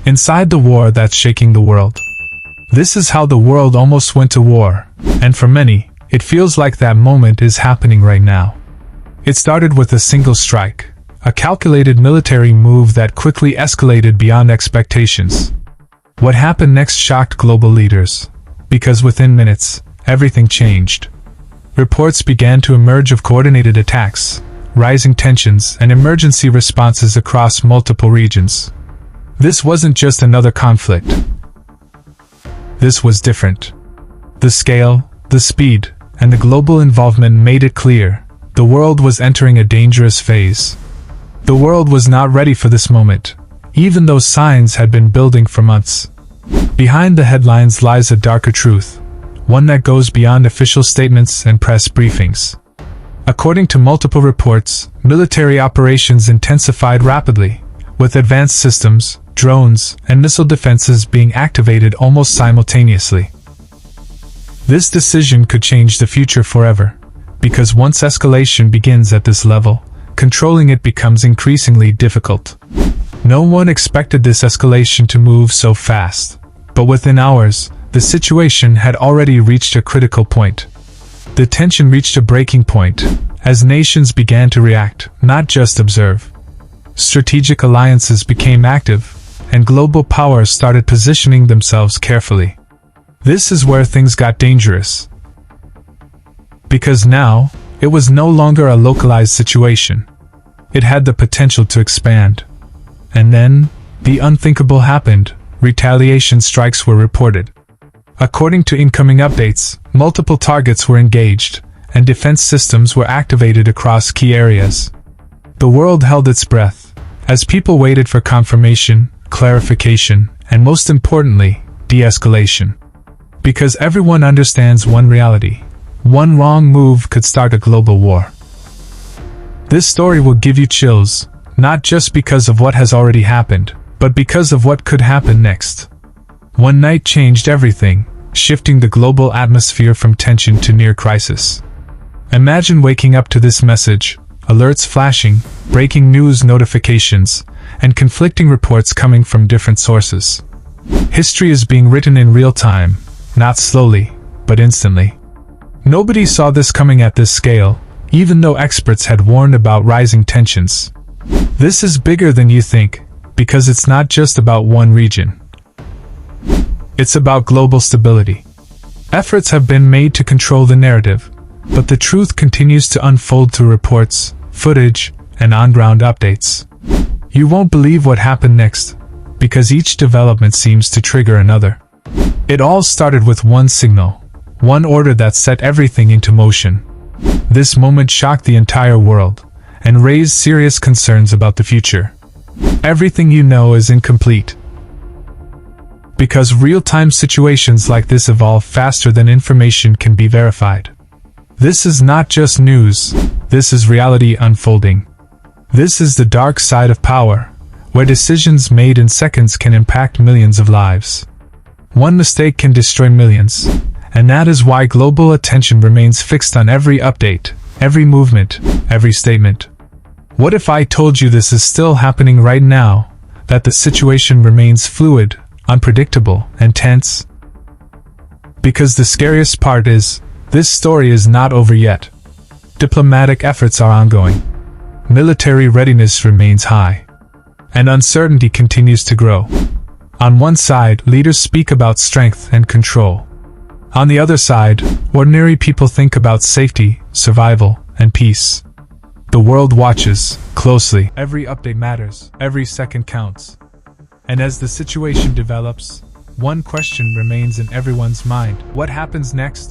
inside the war that's shaking the world. This is how the world almost went to war, and for many, it feels like that moment is happening right now. It started with a single strike, a calculated military move that quickly escalated beyond expectations. What happened next shocked global leaders, because within minutes, everything changed. Reports began to emerge of coordinated attacks, rising tensions, and emergency responses across multiple regions. This wasn't just another conflict. This was different. The scale, the speed, and the global involvement made it clear the world was entering a dangerous phase. The world was not ready for this moment, even though signs had been building for months. Behind the headlines lies a darker truth, one that goes beyond official statements and press briefings. According to multiple reports, military operations intensified rapidly, with advanced systems, drones, and missile defenses being activated almost simultaneously. This decision could change the future forever, because once escalation begins at this level, controlling it becomes increasingly difficult. No one expected this escalation to move so fast, but within hours, the situation had already reached a critical point. The tension reached a breaking point, as nations began to react, not just observe. Strategic alliances became active, and global powers started positioning themselves carefully. This is where things got dangerous. Because now, it was no longer a localized situation. It had the potential to expand. And then, the unthinkable happened. Retaliation strikes were reported. According to incoming updates, multiple targets were engaged, and defense systems were activated across key areas. The world held its breath, as people waited for confirmation, clarification, and most importantly, de-escalation. Because everyone understands one reality: one wrong move could start a global war. This story will give you chills, not just because of what has already happened, but because of what could happen next. One night changed everything, shifting the global atmosphere from tension to near crisis. Imagine waking up to this message, alerts flashing, breaking news notifications, and conflicting reports coming from different sources. History is being written in real time, not slowly, but instantly. Nobody saw this coming at this scale, even though experts had warned about rising tensions. This is bigger than you think, because it's not just about one region. It's about global stability. Efforts have been made to control the narrative, but the truth continues to unfold through reports, footage, and on-ground updates. You won't believe what happened next, because each development seems to trigger another. It all started with one signal, one order that set everything into motion. This moment shocked the entire world, and raised serious concerns about the future. Everything you know is incomplete. Because real-time situations like this evolve faster than information can be verified. This is not just news, this is reality unfolding. This is the dark side of power, where decisions made in seconds can impact millions of lives. One mistake can destroy millions, and that is why global attention remains fixed on every update, every movement, every statement. What if I told you this is still happening right now, that the situation remains fluid, unpredictable, and tense? Because the scariest part is, this story is not over yet. Diplomatic efforts are ongoing. Military readiness remains high. And uncertainty continues to grow. On one side, leaders speak about strength and control. On the other side, ordinary people think about safety, survival, and peace. The world watches, closely. Every update matters, every second counts. And as the situation develops, one question remains in everyone's mind: what happens next?